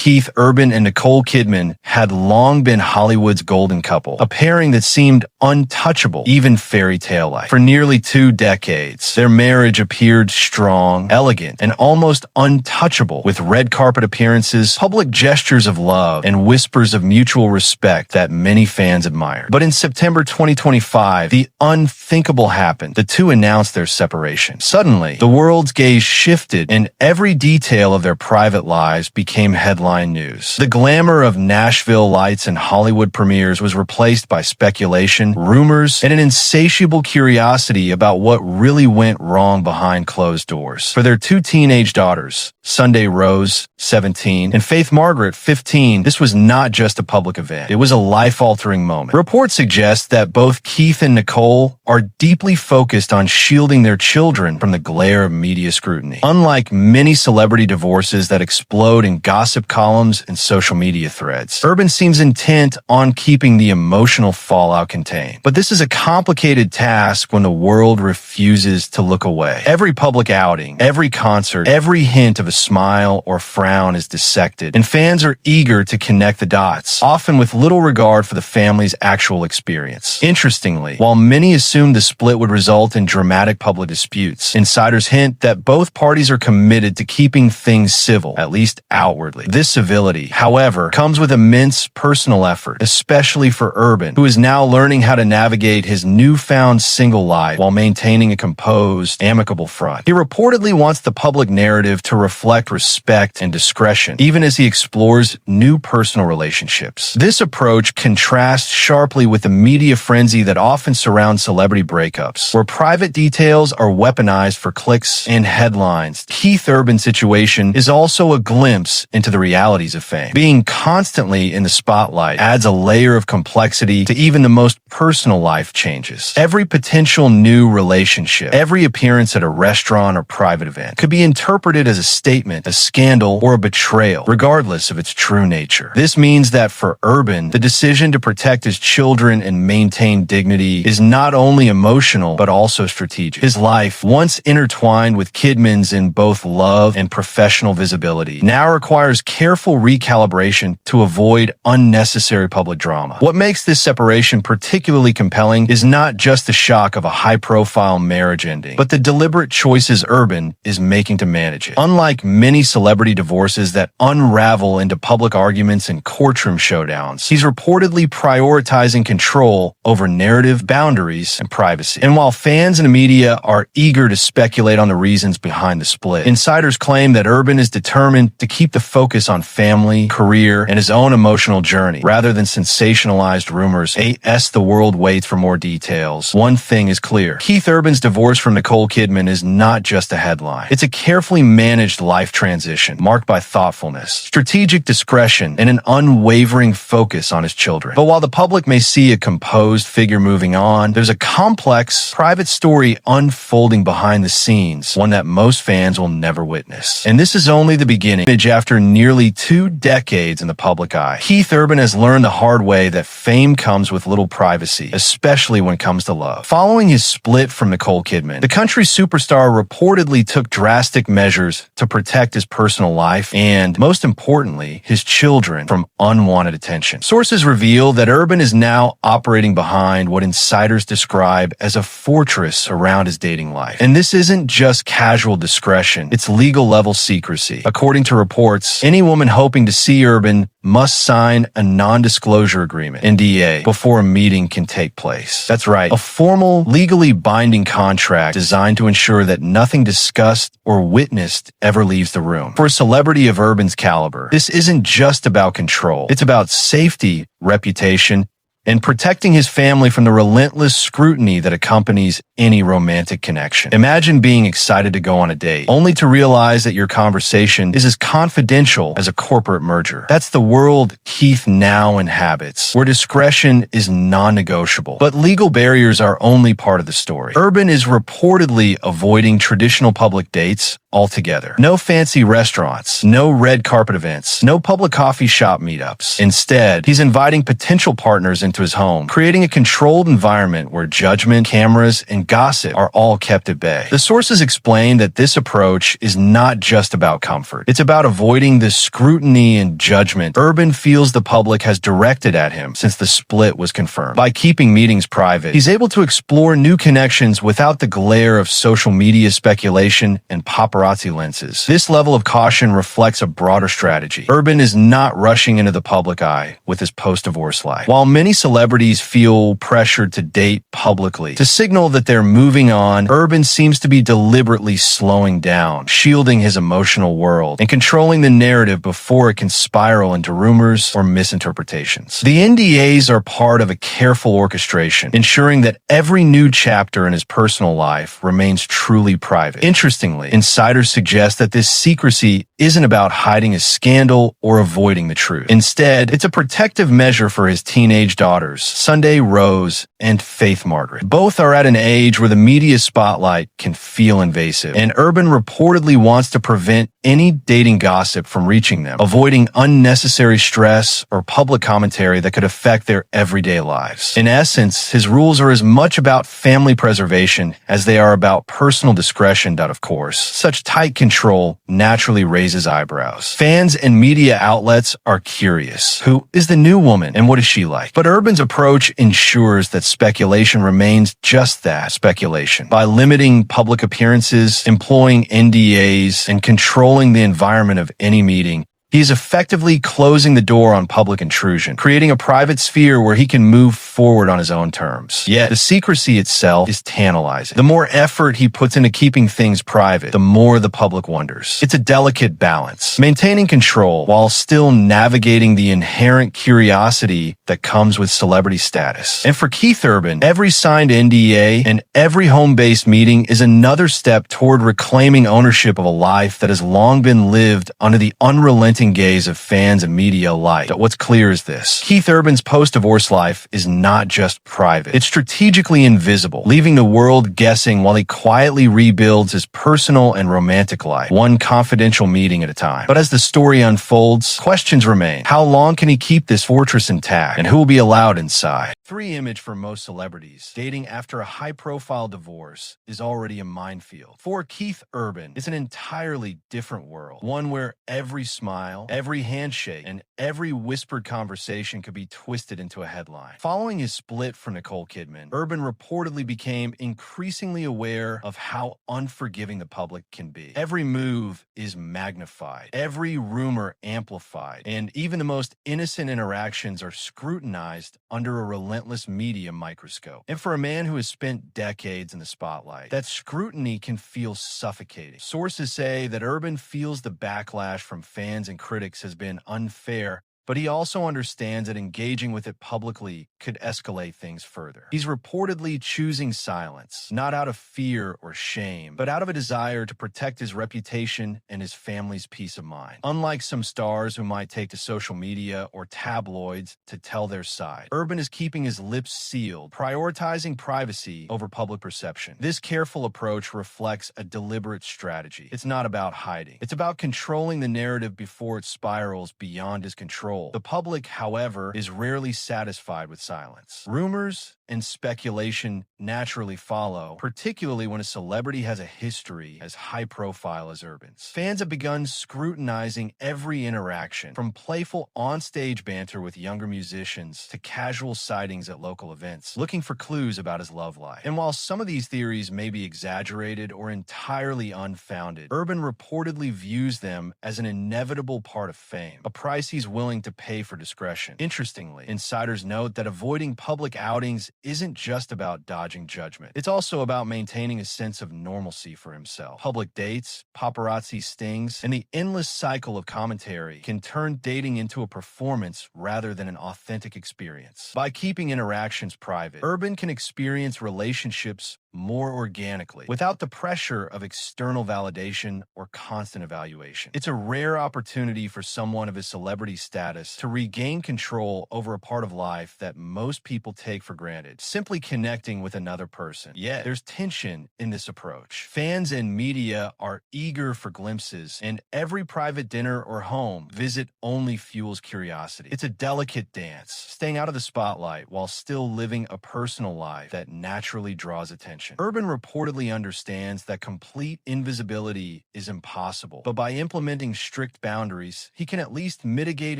Keith Urban and Nicole Kidman had long been Hollywood's golden couple, a pairing that seemed untouchable, even fairy tale-like. For nearly 2 decades, their marriage appeared strong, elegant, and almost untouchable, with red carpet appearances, public gestures of love, and whispers of mutual respect that many fans admired. But in September 2025, the unthinkable happened. The two announced their separation. Suddenly, the world's gaze shifted, and every detail of their private lives became headline news. The glamour of Nashville lights and Hollywood premieres was replaced by speculation, rumors, and an insatiable curiosity about what really went wrong behind closed doors. For their 2 teenage daughters, Sunday Rose, 17, and Faith Margaret, 15, this was not just a public event. It was a life-altering moment. Reports suggest that both Keith and Nicole are deeply focused on shielding their children from the glare of media scrutiny. Unlike many celebrity divorces that explode in gossip columns and social media threads, Urban seems intent on keeping the emotional fallout contained. But this is a complicated task when the world refuses to look away. Every public outing, every concert, every hint of a smile or frown is dissected, and fans are eager to connect the dots, often with little regard for the family's actual experience. Interestingly, while many assumed the split would result in dramatic public disputes, insiders hint that both parties are committed to keeping things civil, at least outwardly. This civility, however, comes with immense personal effort, especially for Urban, who is now learning how to navigate his newfound single life while maintaining a composed, amicable front. He reportedly wants the public narrative to reflect respect and discretion, even as he explores new personal relationships. This approach contrasts sharply with the media frenzy that often surrounds celebrity breakups, where private details are weaponized for clicks and headlines. Keith Urban's situation is also a glimpse into the realities of fame. Being constantly in the spotlight adds a layer of complexity to even the most personal life changes. Every potential new relationship, every appearance at a restaurant or private event could be interpreted as a statement, a scandal, or a betrayal, regardless of its true nature. This means that for Urban, the decision to protect his children and maintain dignity is not only emotional, but also strategic. His life, once intertwined with Kidman's in both love and professional visibility, now requires careful recalibration to avoid unnecessary public drama. What makes this separation particularly compelling is not just the shock of a high-profile marriage ending, but the deliberate choices Urban is making to manage it. Unlike many celebrity divorces that unravel into public arguments and courtroom showdowns, he's reportedly prioritizing control over narrative, boundaries, and privacy. And while fans and the media are eager to speculate on the reasons behind the split, insiders claim that Urban is determined to keep the focus on family, career, and his own emotional journey, rather than sensationalized rumors. As the world waits for more details, one thing is clear. Keith Urban's divorce from Nicole Kidman is not just a headline. It's a carefully managed life transition, marked by thoughtfulness, strategic discretion, and an unwavering focus on his children. But while the public may see a composed figure moving on, there's a complex, private story unfolding behind the scenes, one that most fans will never witness. And this is only the beginning. After nearly 2 decades in the public eye, Keith Urban has learned the hard way that fame comes with little privacy, especially when it comes to love. Following his split from Nicole Kidman, the country superstar reportedly took drastic measures to protect his personal life and, most importantly, his children from unwanted attention. Sources reveal that Urban is now operating behind what insiders describe as a fortress around his dating life. And this isn't just casual discretion, it's legal-level secrecy. According to reports, any woman hoping to see Urban must sign a non-disclosure agreement, NDA, before a meeting can take place. That's right, a formal, legally binding contract designed to ensure that nothing discussed or witnessed ever leaves the room. For a celebrity of Urban's caliber, this isn't just about control. It's about safety, reputation, and protecting his family from the relentless scrutiny that accompanies any romantic connection. Imagine being excited to go on a date, only to realize that your conversation is as confidential as a corporate merger. That's the world Keith now inhabits, where discretion is non-negotiable. But legal barriers are only part of the story. Urban is reportedly avoiding traditional public dates, altogether. No fancy restaurants, no red carpet events, no public coffee shop meetups. Instead, he's inviting potential partners into his home, creating a controlled environment where judgment, cameras, and gossip are all kept at bay. The sources explain that this approach is not just about comfort. It's about avoiding the scrutiny and judgment Urban feels the public has directed at him since the split was confirmed. By keeping meetings private, he's able to explore new connections without the glare of social media speculation and paparazzi lenses. This level of caution reflects a broader strategy. Urban is not rushing into the public eye with his post-divorce life. While many celebrities feel pressured to date publicly to signal that they're moving on, Urban seems to be deliberately slowing down, shielding his emotional world, and controlling the narrative before it can spiral into rumors or misinterpretations. The NDAs are part of a careful orchestration, ensuring that every new chapter in his personal life remains truly private. Interestingly, insiders suggest that this secrecy isn't about hiding a scandal or avoiding the truth. Instead, it's a protective measure for his teenage daughters, Sunday Rose and Faith Margaret. Both are at an age where the media spotlight can feel invasive, and Urban reportedly wants to prevent any dating gossip from reaching them, avoiding unnecessary stress or public commentary that could affect their everyday lives. In essence, his rules are as much about family preservation as they are about personal discretion. Of course, such tight control naturally raises eyebrows. Fans and media outlets are curious. Who is the new woman and what is she like? But Urban's approach ensures that speculation remains just that, speculation. By limiting public appearances, employing NDAs, and controlling the environment of any meeting, he is effectively closing the door on public intrusion, creating a private sphere where he can move forward on his own terms. Yet, the secrecy itself is tantalizing. The more effort he puts into keeping things private, the more the public wonders. It's a delicate balance, maintaining control while still navigating the inherent curiosity that comes with celebrity status. And for Keith Urban, every signed NDA and every home-based meeting is another step toward reclaiming ownership of a life that has long been lived under the unrelenting gaze of fans and media alike. But what's clear is this: Keith Urban's post-divorce life is not just private. It's strategically invisible, leaving the world guessing while he quietly rebuilds his personal and romantic life, one confidential meeting at a time. But as the story unfolds, questions remain. How long can he keep this fortress intact, and who will be allowed inside? Free image for most celebrities. Dating after a high-profile divorce is already a minefield. For Keith Urban, it's an entirely different world, one where every smile, every handshake, and every whispered conversation could be twisted into a headline. Following his split from Nicole Kidman, Urban reportedly became increasingly aware of how unforgiving the public can be. Every move is magnified, every rumor amplified, and even the most innocent interactions are scrutinized under a relentless media microscope. And for a man who has spent decades in the spotlight, that scrutiny can feel suffocating. Sources say that Urban feels the backlash from fans and critics has been unfair, but he also understands that engaging with it publicly could escalate things further. He's reportedly choosing silence, not out of fear or shame, but out of a desire to protect his reputation and his family's peace of mind. Unlike some stars who might take to social media or tabloids to tell their side, Urban is keeping his lips sealed, prioritizing privacy over public perception. This careful approach reflects a deliberate strategy. It's not about hiding. It's about controlling the narrative before it spirals beyond his control. The public, however, is rarely satisfied with silence. Rumors and speculation naturally follow, particularly when a celebrity has a history as high profile as Urban's. Fans have begun scrutinizing every interaction, from playful on-stage banter with younger musicians to casual sightings at local events, looking for clues about his love life. And while some of these theories may be exaggerated or entirely unfounded, Urban reportedly views them as an inevitable part of fame, a price he's willing to pay for discretion. Interestingly, insiders note that avoiding public outings isn't just about dodging judgment. It's also about maintaining a sense of normalcy for himself. Public dates, paparazzi stings, and the endless cycle of commentary can turn dating into a performance rather than an authentic experience. By keeping interactions private, Urban can experience relationships more organically, without the pressure of external validation or constant evaluation. It's a rare opportunity for someone of his celebrity status to regain control over a part of life that most people take for granted, simply connecting with another person. Yet, there's tension in this approach. Fans and media are eager for glimpses, and every private dinner or home visit only fuels curiosity. It's a delicate dance, staying out of the spotlight while still living a personal life that naturally draws attention. Urban reportedly understands that complete invisibility is impossible, but by implementing strict boundaries, he can at least mitigate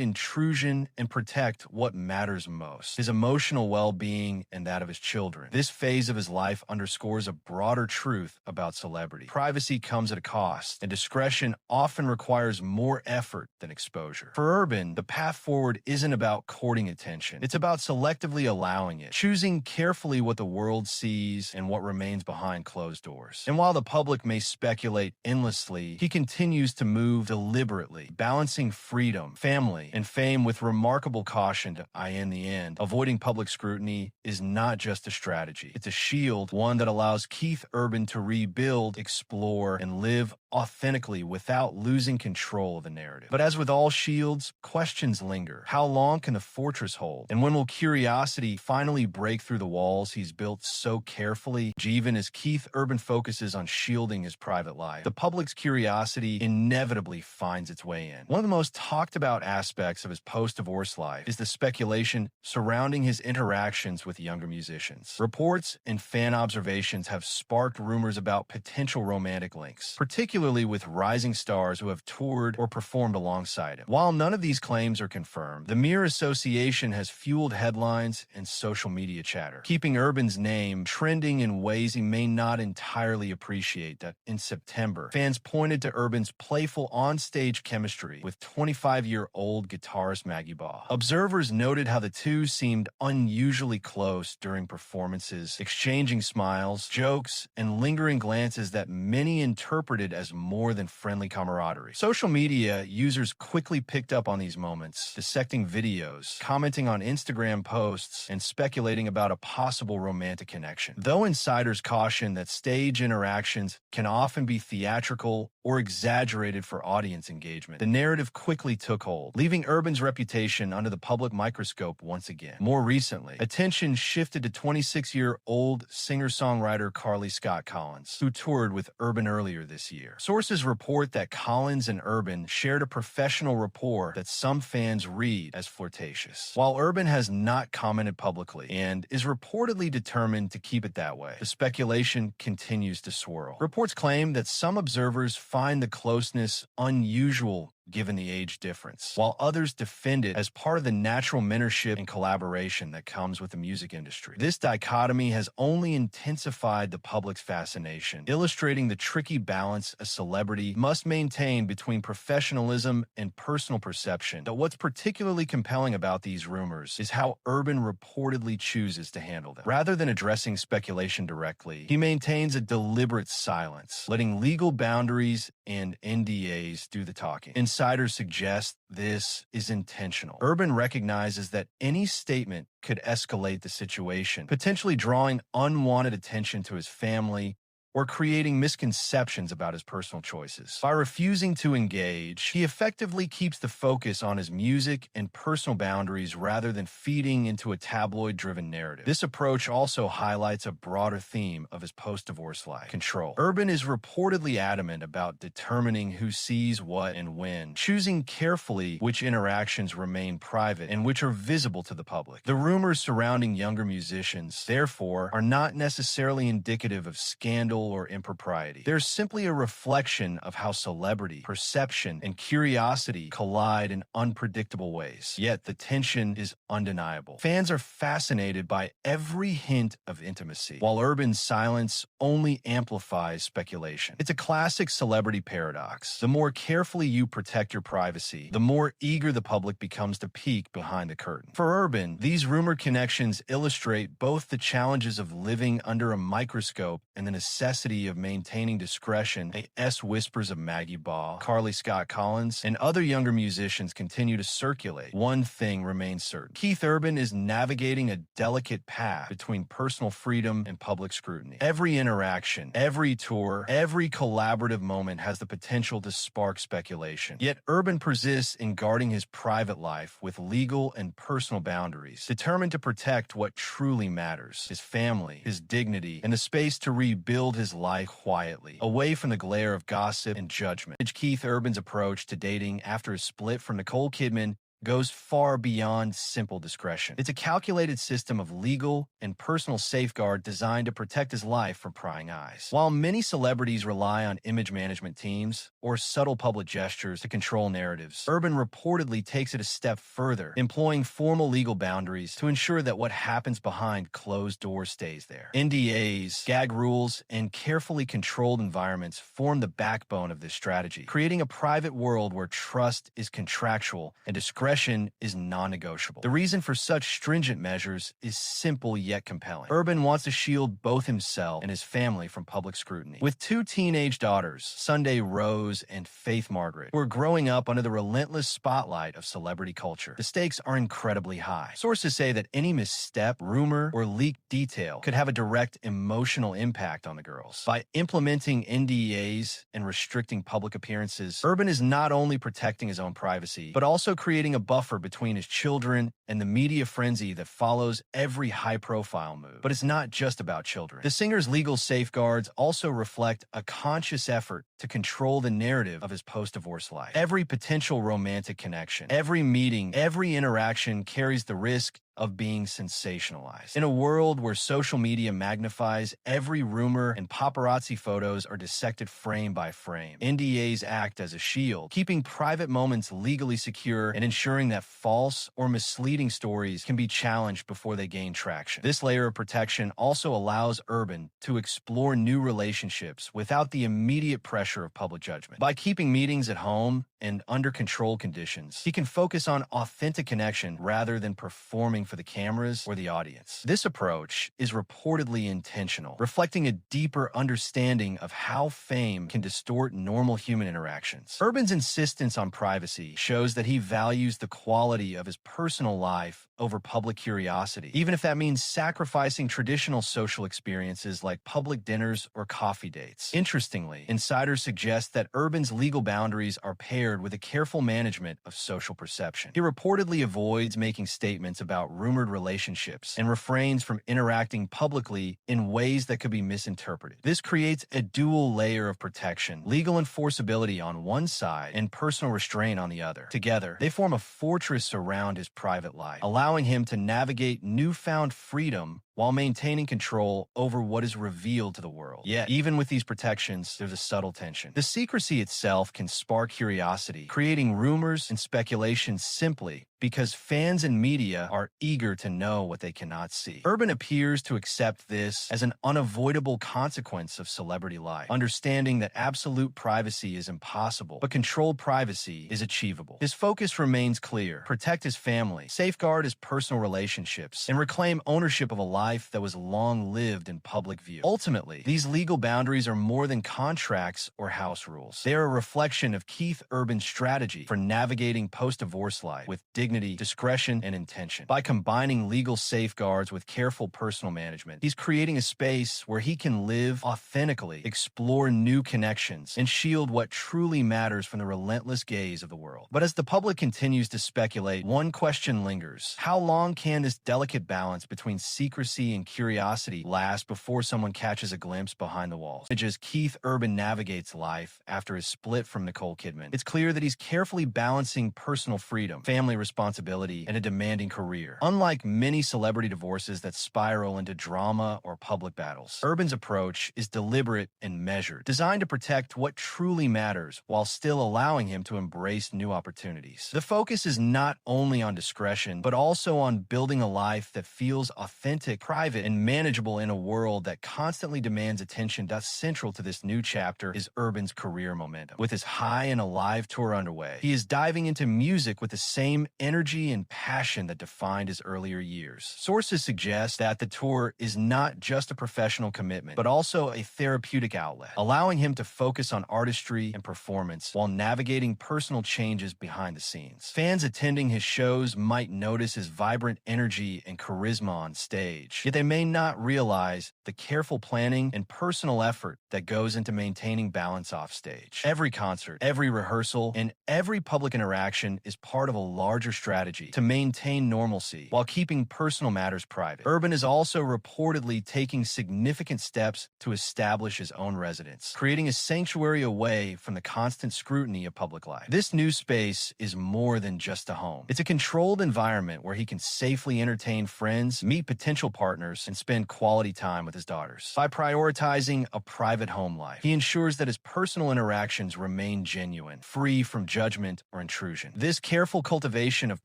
intrusion and protect what matters most: his emotional well-being and that of his children. This phase of his life underscores a broader truth about celebrity. Privacy comes at a cost, and discretion often requires more effort than exposure. For Urban, the path forward isn't about courting attention. It's about selectively allowing it, choosing carefully what the world sees and what remains behind closed doors. And while the public may speculate endlessly, he continues to move deliberately, balancing freedom, family, and fame with remarkable caution. In the end, avoiding public scrutiny is not just a strategy. It's a shield, one that allows Keith Urban to rebuild, explore, and live authentically without losing control of the narrative. But as with all shields, questions linger. How long can the fortress hold? And when will curiosity finally break through the walls he's built so carefully? Even as Keith Urban focuses on shielding his private life, the public's curiosity inevitably finds its way in. One of the most talked about aspects of his post-divorce life is the speculation surrounding his interactions with younger musicians. Reports and fan observations have sparked rumors about potential romantic links, particularly with rising stars who have toured or performed alongside him. While none of these claims are confirmed, the mere association has fueled headlines and social media chatter, keeping Urban's name trending in ways he may not entirely appreciate. That in September, fans pointed to Urban's playful on-stage chemistry with 25-year-old guitarist Maggie Baugh. Observers noted how the two seemed unusually close during performances, exchanging smiles, jokes, and lingering glances that many interpreted as more than friendly camaraderie. Social media users quickly picked up on these moments, dissecting videos, commenting on Instagram posts, and speculating about a possible romantic connection. Though insiders caution that stage interactions can often be theatrical or exaggerated for audience engagement, the narrative quickly took hold, leaving Urban's reputation under the public microscope once again. More recently, attention shifted to 26-year-old singer-songwriter Carly Scott Collins, who toured with Urban earlier this year. Sources report that Collins and Urban shared a professional rapport that some fans read as flirtatious. While Urban has not commented publicly and is reportedly determined to keep it that way, the speculation continues to swirl. Reports claim that some observers find the closeness unusual given the age difference, while others defend it as part of the natural mentorship and collaboration that comes with the music industry. This dichotomy has only intensified the public's fascination, illustrating the tricky balance a celebrity must maintain between professionalism and personal perception. But what's particularly compelling about these rumors is how Urban reportedly chooses to handle them. Rather than addressing speculation directly, he maintains a deliberate silence, letting legal boundaries and NDAs do the talking. Insiders suggest this is intentional. Urban recognizes that any statement could escalate the situation, potentially drawing unwanted attention to his family or creating misconceptions about his personal choices. By refusing to engage, he effectively keeps the focus on his music and personal boundaries rather than feeding into a tabloid-driven narrative. This approach also highlights a broader theme of his post-divorce life: control. Urban is reportedly adamant about determining who sees what and when, choosing carefully which interactions remain private and which are visible to the public. The rumors surrounding younger musicians, therefore, are not necessarily indicative of scandal or impropriety. They're simply a reflection of how celebrity, perception, and curiosity collide in unpredictable ways. Yet the tension is undeniable. Fans are fascinated by every hint of intimacy, while Urban's silence only amplifies speculation. It's a classic celebrity paradox. The more carefully you protect your privacy, the more eager the public becomes to peek behind the curtain. For Urban, these rumored connections illustrate both the challenges of living under a microscope and the necessity necessity of maintaining discretion, the whispers of Maggie Ball, Carly Scott Collins, and other younger musicians continue to circulate, one thing remains certain. Keith Urban is navigating a delicate path between personal freedom and public scrutiny. Every interaction, every tour, every collaborative moment has the potential to spark speculation. Yet Urban persists in guarding his private life with legal and personal boundaries, determined to protect what truly matters: his family, his dignity, and the space to rebuild his life quietly, away from the glare of gossip and judgment. Keith Urban's approach to dating after his split from Nicole Kidman goes far beyond simple discretion. It's a calculated system of legal and personal safeguard designed to protect his life from prying eyes. While many celebrities rely on image management teams or subtle public gestures to control narratives, Urban reportedly takes it a step further, employing formal legal boundaries to ensure that what happens behind closed doors stays there. NDAs, gag rules, and carefully controlled environments form the backbone of this strategy, creating a private world where trust is contractual and discretion is non-negotiable. The reason for such stringent measures is simple yet compelling. Urban wants to shield both himself and his family from public scrutiny. With two teenage daughters, Sunday Rose and Faith Margaret, who are growing up under the relentless spotlight of celebrity culture, the stakes are incredibly high. Sources say that any misstep, rumor, or leaked detail could have a direct emotional impact on the girls. By implementing NDAs and restricting public appearances, Urban is not only protecting his own privacy, but also creating a buffer between his children and the media frenzy that follows every high-profile move. But it's not just about children. The singer's legal safeguards also reflect a conscious effort to control the narrative of his post-divorce life. Every potential romantic connection, every meeting, every interaction carries the risk of being sensationalized. In a world where social media magnifies every rumor and paparazzi photos are dissected frame by frame, NDAs act as a shield, keeping private moments legally secure and ensuring that false or misleading stories can be challenged before they gain traction. This layer of protection also allows Urban to explore new relationships without the immediate pressure of public judgment. By keeping meetings at home and under controlled conditions, he can focus on authentic connection rather than performing for the cameras or the audience. This approach is reportedly intentional, reflecting a deeper understanding of how fame can distort normal human interactions. Urban's insistence on privacy shows that he values the quality of his personal life over public curiosity, even if that means sacrificing traditional social experiences like public dinners or coffee dates. Interestingly, insiders suggest that Urban's legal boundaries are paired with a careful management of social perception. He reportedly avoids making statements about rumored relationships and refrains from interacting publicly in ways that could be misinterpreted. This creates a dual layer of protection: legal enforceability on one side and personal restraint on the other. Together, they form a fortress around his private life, allowing him to navigate newfound freedom while maintaining control over what is revealed to the world. Yet, even with these protections, there's a subtle tension. The secrecy itself can spark curiosity, creating rumors and speculation simply because fans and media are eager to know what they cannot see. Urban appears to accept this as an unavoidable consequence of celebrity life, understanding that absolute privacy is impossible, but controlled privacy is achievable. His focus remains clear: protect his family, safeguard his personal relationships, and reclaim ownership of a life that was long lived in public view. Ultimately, these legal boundaries are more than contracts or house rules. They are a reflection of Keith Urban's strategy for navigating post-divorce life with dignity, discretion, and intention. By combining legal safeguards with careful personal management, he's creating a space where he can live authentically, explore new connections, and shield what truly matters from the relentless gaze of the world. But as the public continues to speculate, one question lingers: how long can this delicate balance between secrecy and curiosity last before someone catches a glimpse behind the walls? As Keith Urban navigates life after his split from Nicole Kidman, it's clear that he's carefully balancing personal freedom, family responsibility, and a demanding career. Unlike many celebrity divorces that spiral into drama or public battles, Urban's approach is deliberate and measured, designed to protect what truly matters while still allowing him to embrace new opportunities. The focus is not only on discretion, but also on building a life that feels authentic private and manageable in a world that constantly demands attention. Central to this new chapter is Urban's career momentum. With his High and Alive tour underway, he is diving into music with the same energy and passion that defined his earlier years. Sources suggest that the tour is not just a professional commitment, but also a therapeutic outlet, allowing him to focus on artistry and performance while navigating personal changes behind the scenes. Fans attending his shows might notice his vibrant energy and charisma on stage, yet they may not realize the careful planning and personal effort that goes into maintaining balance off stage. Every concert, every rehearsal, and every public interaction is part of a larger strategy to maintain normalcy while keeping personal matters private. Urban is also reportedly taking significant steps to establish his own residence, creating a sanctuary away from the constant scrutiny of public life. This new space is more than just a home. It's a controlled environment where he can safely entertain friends, meet potential partners, and spend quality time with his daughters. By prioritizing a private home life, he ensures that his personal interactions remain genuine, free from judgment or intrusion. This careful cultivation of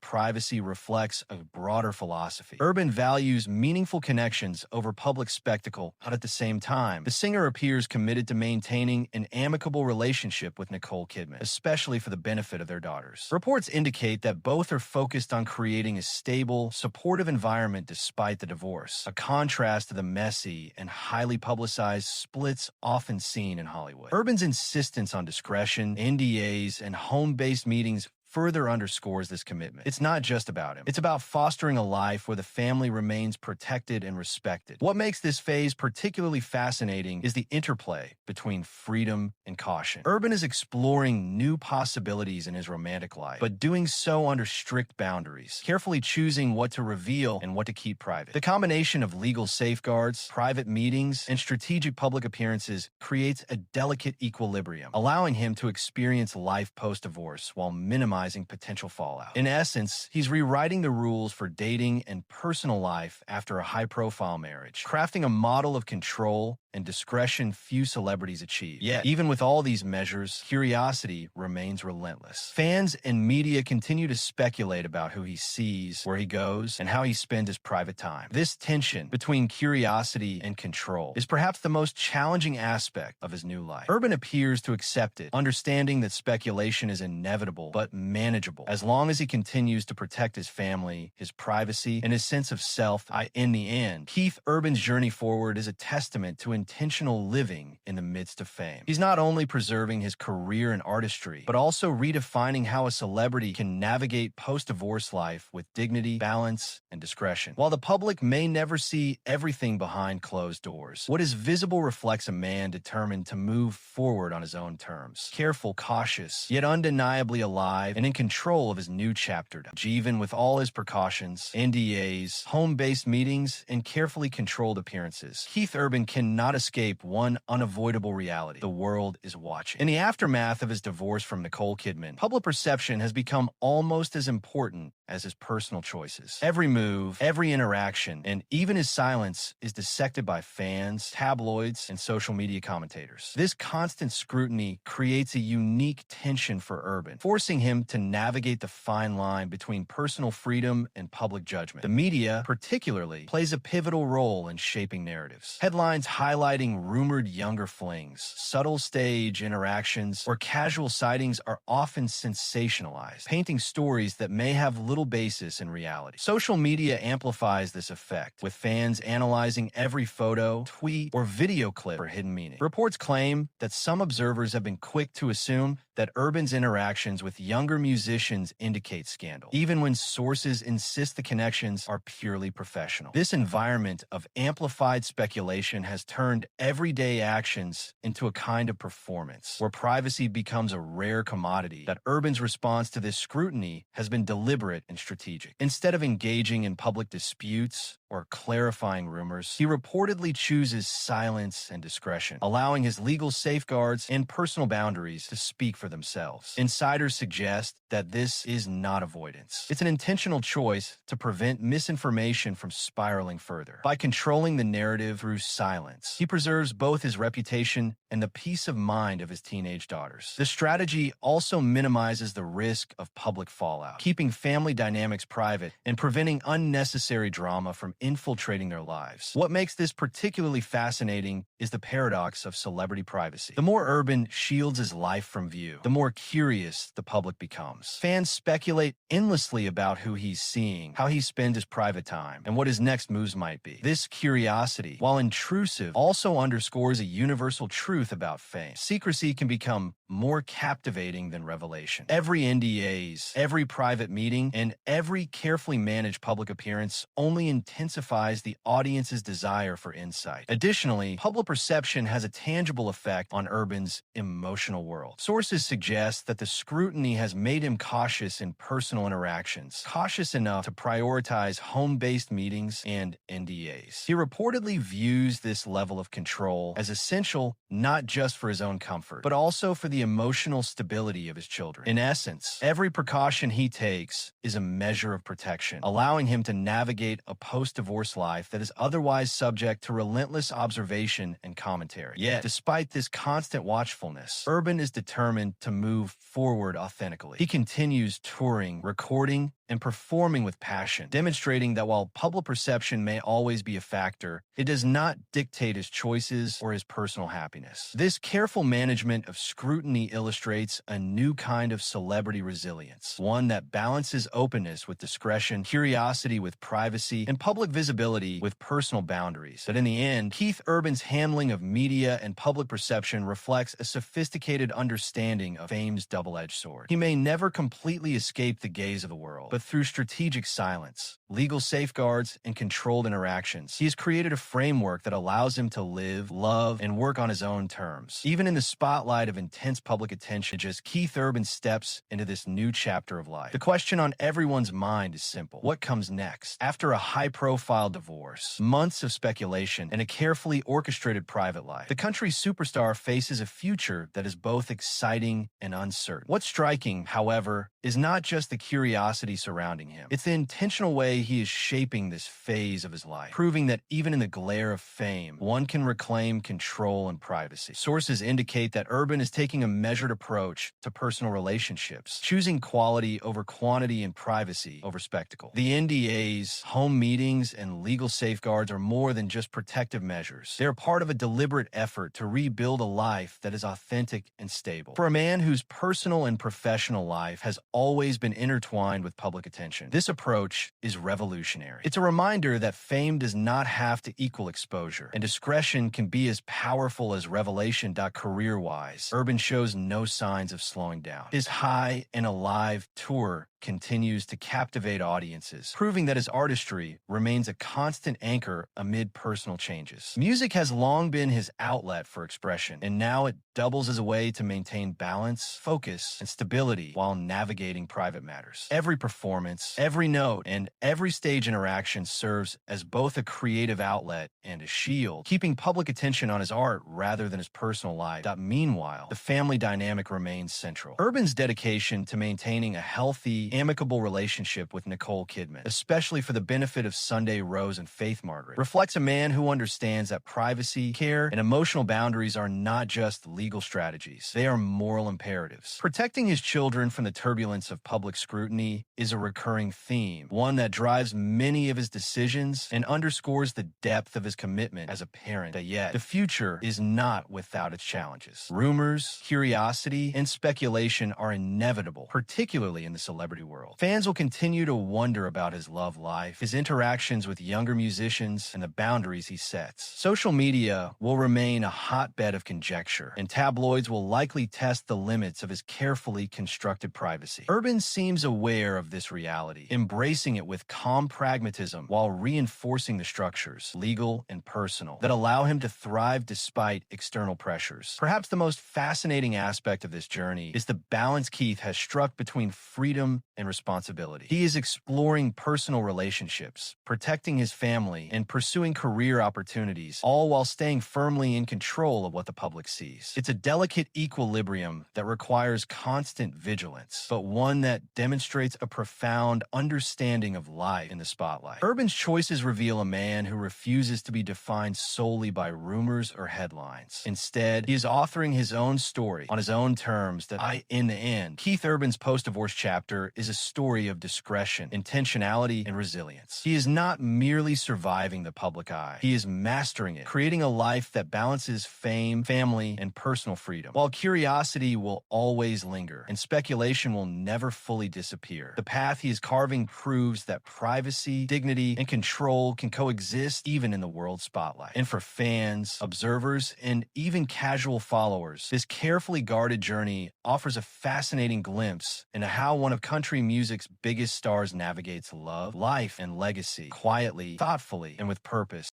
privacy reflects a broader philosophy. Urban values meaningful connections over public spectacle, but at the same time, the singer appears committed to maintaining an amicable relationship with Nicole Kidman, especially for the benefit of their daughters. Reports indicate that both are focused on creating a stable, supportive environment despite the divorce, a contrast to the messy and highly publicized splits often seen in Hollywood. Urban's insistence on discretion, NDAs, and home-based meetings further underscores this commitment. It's not just about him. It's about fostering a life where the family remains protected and respected. What makes this phase particularly fascinating is the interplay between freedom and caution. Urban is exploring new possibilities in his romantic life, but doing so under strict boundaries, carefully choosing what to reveal and what to keep private. The combination of legal safeguards, private meetings, and strategic public appearances creates a delicate equilibrium, allowing him to experience life post-divorce while minimizing potential fallout. In essence, he's rewriting the rules for dating and personal life after a high-profile marriage, crafting a model of control and discretion few celebrities achieve. Yet, even with all these measures, curiosity remains relentless. Fans and media continue to speculate about who he sees, where he goes, and how he spends his private time. This tension between curiosity and control is perhaps the most challenging aspect of his new life. Urban appears to accept it, understanding that speculation is inevitable but manageable as long as he continues to protect his family, his privacy, and his sense of self. In the end, Keith Urban's journey forward is a testament to intentional living in the midst of fame. He's not only preserving his career and artistry, but also redefining how a celebrity can navigate post-divorce life with dignity, balance, and discretion. While the public may never see everything behind closed doors, what is visible reflects a man determined to move forward on his own terms. Careful, cautious, yet undeniably alive and in control of his new chapter. Even with all his precautions, NDAs, home-based meetings, and carefully controlled appearances, Keith Urban cannot escape one unavoidable reality: the world is watching. In the aftermath of his divorce from Nicole Kidman, public perception has become almost as important as his personal choices. Every move, every interaction, and even his silence is dissected by fans, tabloids, and social media commentators. This constant scrutiny creates a unique tension for Urban, forcing him to navigate the fine line between personal freedom and public judgment. The media, particularly, plays a pivotal role in shaping narratives. Headlines highlighting rumored younger flings, subtle stage interactions, or casual sightings are often sensationalized, painting stories that may have little basis in reality. Social media amplifies this effect, with fans analyzing every photo, tweet, or video clip for hidden meaning. Reports claim that some observers have been quick to assume that Urban's interactions with younger musicians indicate scandal, even when sources insist the connections are purely professional. This environment of amplified speculation has turned everyday actions into a kind of performance, where privacy becomes a rare commodity. That Urban's response to this scrutiny has been deliberate and strategic. Instead of engaging in public disputes or clarifying rumors, he reportedly chooses silence and discretion, allowing his legal safeguards and personal boundaries to speak for themselves. Insiders suggest that this is not avoidance. It's an intentional choice to prevent misinformation from spiraling further. By controlling the narrative through silence, he preserves both his reputation and the peace of mind of his teenage daughters. The strategy also minimizes the risk of public fallout, keeping family dynamics private and preventing unnecessary drama from infiltrating their lives. What makes this particularly fascinating is the paradox of celebrity privacy. The more Urban shields his life from view, the more curious the public becomes. Fans speculate endlessly about who he's seeing, how he spends his private time, and what his next moves might be. This curiosity, while intrusive, also underscores a universal truth about fame. Secrecy can become more captivating than revelation. Every NDAs, every private meeting, and every carefully managed public appearance only intensifies the audience's desire for insight. Additionally, public perception has a tangible effect on Urban's emotional world. Sources suggest that the scrutiny has made him cautious in personal interactions, cautious enough to prioritize home-based meetings and NDAs. He reportedly views this level of control as essential not just for his own comfort, but also for the emotional stability of his children. In essence, every precaution he takes is a measure of protection, allowing him to navigate a post-divorce life that is otherwise subject to relentless observation and commentary. Yet, despite this constant watchfulness, Urban is determined to move forward authentically. He continues touring, recording, and performing with passion, demonstrating that while public perception may always be a factor, it does not dictate his choices or his personal happiness. This careful management of scrutiny illustrates a new kind of celebrity resilience, one that balances openness with discretion, curiosity with privacy, and public visibility with personal boundaries. But in the end, Keith Urban's handling of media and public perception reflects a sophisticated understanding of fame's double-edged sword. He may never completely escape the gaze of the world, but through strategic silence, legal safeguards, and controlled interactions, he has created a framework that allows him to live, love, and work on his own terms. Even in the spotlight of intense public attention, just Keith Urban steps into this new chapter of life. The question on everyone's mind is simple. What comes next? After a high-profile divorce, months of speculation, and a carefully orchestrated private life, the country's superstar faces a future that is both exciting and uncertain. What's striking, however, is not just the curiosity surrounding him. It's the intentional way he is shaping this phase of his life, proving that even in the glare of fame, one can reclaim control and privacy. Sources indicate that Urban is taking a measured approach to personal relationships, choosing quality over quantity and privacy over spectacle. The NDAs, home meetings, and legal safeguards are more than just protective measures. They are part of a deliberate effort to rebuild a life that is authentic and stable. For a man whose personal and professional life has always been intertwined with public attention, this approach is revolutionary. It's a reminder that fame does not have to equal exposure, and discretion can be as powerful as revelation. Career-wise, Urban shows no signs of slowing down. His High and Alive tour continues to captivate audiences, proving that his artistry remains a constant anchor amid personal changes. Music has long been his outlet for expression, and now it doubles as a way to maintain balance, focus, and stability while navigating private matters. Every performance, every note, and every stage interaction serves as both a creative outlet and a shield, keeping public attention on his art rather than his personal life. Meanwhile, the family dynamic remains central. Urban's dedication to maintaining a healthy, amicable relationship with Nicole Kidman, especially for the benefit of Sunday Rose and Faith Margaret, reflects a man who understands that privacy, care, and emotional boundaries are not just legal strategies. They are moral imperatives. Protecting his children from the turbulence of public scrutiny is a recurring theme, one that drives many of his decisions and underscores the depth of his commitment as a parent. Yet, the future is not without its challenges. Rumors, curiosity, and speculation are inevitable, particularly in the celebrity world. Fans will continue to wonder about his love life, his interactions with younger musicians, and the boundaries he sets. Social media will remain a hotbed of conjecture, and tabloids will likely test the limits of his carefully constructed privacy. Urban seems aware of this reality, embracing it with calm pragmatism while reinforcing the structures, legal and personal, that allow him to thrive despite external pressures. Perhaps the most fascinating aspect of this journey is the balance Keith has struck between freedom and responsibility. He is exploring personal relationships, protecting his family, and pursuing career opportunities, all while staying firmly in control of what the public sees. It's a delicate equilibrium that requires constant vigilance, but one that demonstrates a profound understanding of life in the spotlight. Urban's choices reveal a man who refuses to be defined solely by rumors or headlines. Instead, he is authoring his own story on his own terms in the end, Keith Urban's post-divorce chapter is a story of discretion, intentionality, and resilience. He is not merely surviving the public eye. He is mastering it, creating a life that balances fame, family, and personal freedom. While curiosity will always linger and speculation will never fully disappear, the path he is carving proves that privacy, dignity, and control can coexist even in the world spotlight. And for fans, observers, and even casual followers, this carefully guarded journey offers a fascinating glimpse into how one of country music's biggest stars navigates love, life, and legacy quietly, thoughtfully, and with purpose.